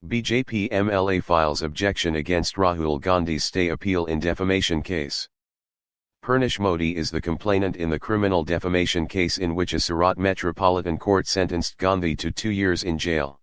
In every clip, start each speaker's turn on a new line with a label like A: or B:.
A: BJP MLA files objection against Rahul Gandhi's stay appeal in defamation case. Purnish Modi is the complainant in the criminal defamation case in which a Surat Metropolitan Court sentenced Gandhi to 2 years in jail.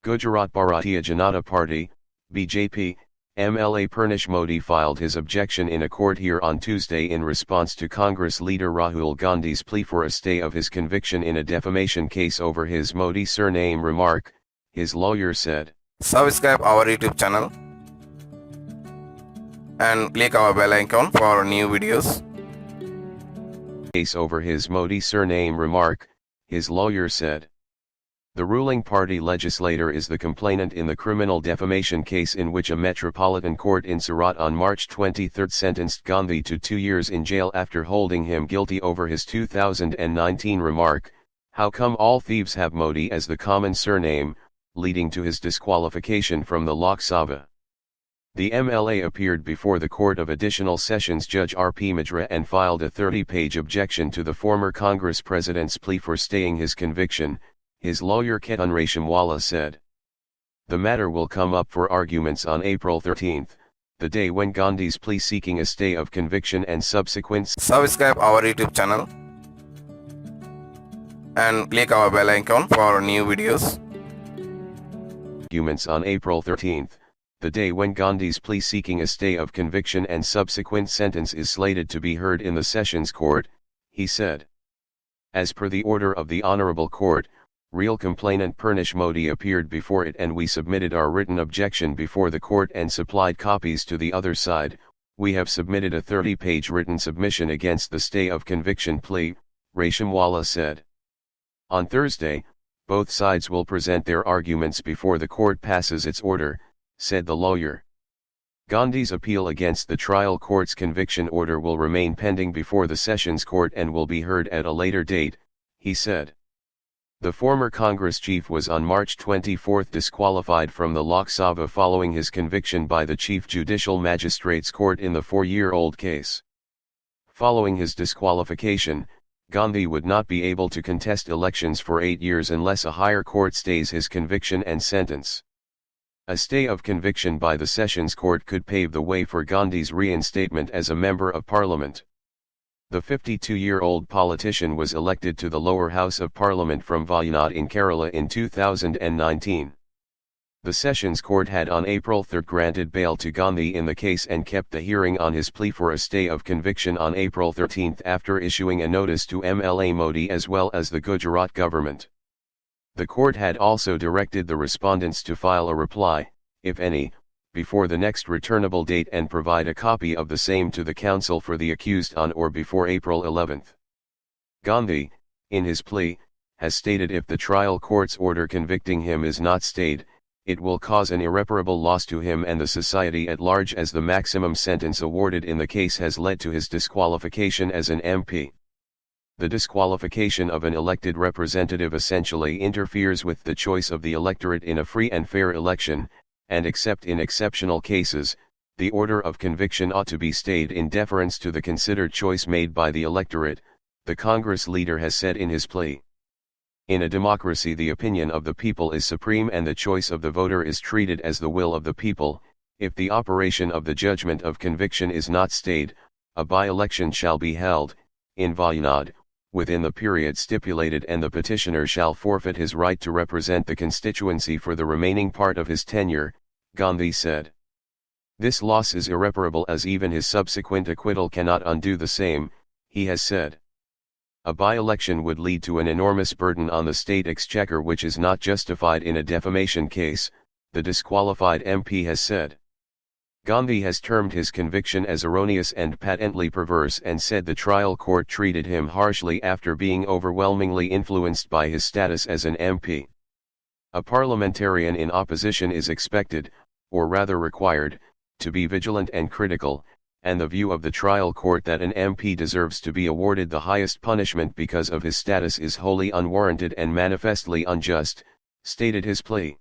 A: Gujarat Bharatiya Janata Party, BJP, MLA Purnish Modi filed his objection in a court here on Tuesday in response to Congress leader Rahul Gandhi's plea for a stay of his conviction in a defamation case over his Modi surname remark, his lawyer said.
B: Subscribe our YouTube channel and click our bell icon for new videos.
A: Case over his Modi surname remark, his lawyer said. The ruling party legislator is the complainant in the criminal defamation case in which a metropolitan court in Surat on March 23 sentenced Gandhi to 2 years in jail after holding him guilty over his 2019 remark, "How come all thieves have Modi as the common surname," leading to his disqualification from the Lok Sabha. The MLA appeared before the Court of Additional Sessions Judge R.P. Mitra and filed a 30-page objection to the former Congress president's plea for staying his conviction, his lawyer Ketan Reshimwala said. The matter will come up for arguments on April 13, the day when Gandhi's plea seeking a stay of conviction and subsequent.
B: Subscribe our YouTube channel and click our bell icon for new videos.
A: Arguments on April 13, the day when Gandhi's plea seeking a stay of conviction and subsequent sentence is slated to be heard in the Sessions Court, he said. As per the order of the Honorable Court, real complainant Purnish Modi appeared before it and we submitted our written objection before the court and supplied copies to the other side. We have submitted a 30-page written submission against the stay of conviction plea, Reshimwala said. On Thursday, both sides will present their arguments before the court passes its order, said the lawyer. Gandhi's appeal against the trial court's conviction order will remain pending before the Sessions Court and will be heard at a later date, he said. The former Congress chief was on March 24 disqualified from the Lok Sabha following his conviction by the Chief Judicial Magistrates Court in the 4-year-old case. Following his disqualification, Gandhi would not be able to contest elections for 8 years unless a higher court stays his conviction and sentence. A stay of conviction by the Sessions Court could pave the way for Gandhi's reinstatement as a member of parliament. The 52-year-old politician was elected to the lower house of parliament from Wayanad in Kerala in 2019. The Sessions Court had on April 3 granted bail to Gandhi in the case and kept the hearing on his plea for a stay of conviction on April 13 after issuing a notice to MLA Modi as well as the Gujarat government. The court had also directed the respondents to file a reply, if any, before the next returnable date and provide a copy of the same to the counsel for the accused on or before April 11. Gandhi, in his plea, has stated if the trial court's order convicting him is not stayed, it will cause an irreparable loss to him and the society at large as the maximum sentence awarded in the case has led to his disqualification as an MP. The disqualification of an elected representative essentially interferes with the choice of the electorate in a free and fair election, and except in exceptional cases, the order of conviction ought to be stayed in deference to the considered choice made by the electorate, the Congress leader has said in his plea. In a democracy, the opinion of the people is supreme and the choice of the voter is treated as the will of the people. If the operation of the judgment of conviction is not stayed, a by-election shall be held, in Wayanad, within the period stipulated and the petitioner shall forfeit his right to represent the constituency for the remaining part of his tenure, Gandhi said. This loss is irreparable as even his subsequent acquittal cannot undo the same, he has said. A by-election would lead to an enormous burden on the state exchequer which is not justified in a defamation case, the disqualified MP has said. Gandhi has termed his conviction as erroneous and patently perverse and said the trial court treated him harshly after being overwhelmingly influenced by his status as an MP. A parliamentarian in opposition is expected, or rather required, to be vigilant and critical, and the view of the trial court that an MP deserves to be awarded the highest punishment because of his status is wholly unwarranted and manifestly unjust, stated his plea.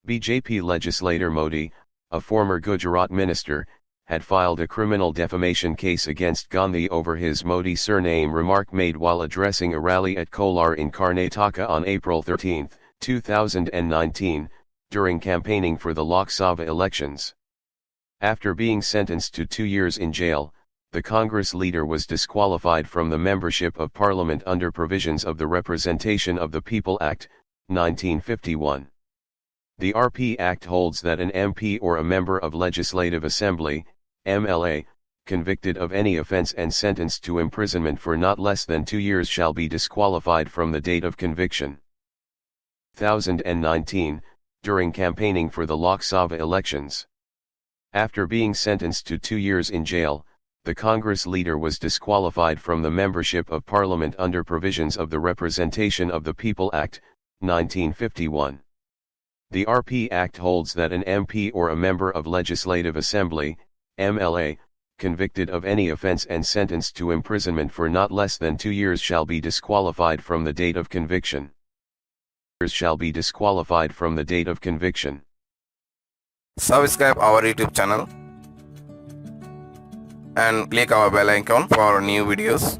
A: BJP legislator Modi, a former Gujarat minister, had filed a criminal defamation case against Gandhi over his Modi surname remark made while addressing a rally at Kolar in Karnataka on April 13, 2019, during campaigning for the Lok Sabha elections. After being sentenced to 2 years in jail, the Congress leader was disqualified from the membership of Parliament under provisions of the Representation of the People Act, 1951. The RP Act holds that an MP or a member of Legislative Assembly, MLA, convicted of any offence and sentenced to imprisonment for not less than 2 years shall be disqualified from the date of conviction. 2019, during campaigning for the Lok Sabha elections. After being sentenced to 2 years in jail, the Congress leader was disqualified from the membership of Parliament under provisions of the Representation of the People Act, 1951. The RP Act holds that an MP or a member of Legislative Assembly, MLA, convicted of any offence and sentenced to imprisonment for not less than 2 years shall be disqualified from the date of conviction. Shall be disqualified from the date of conviction.
B: Subscribe our YouTube channel and click our bell icon for new videos.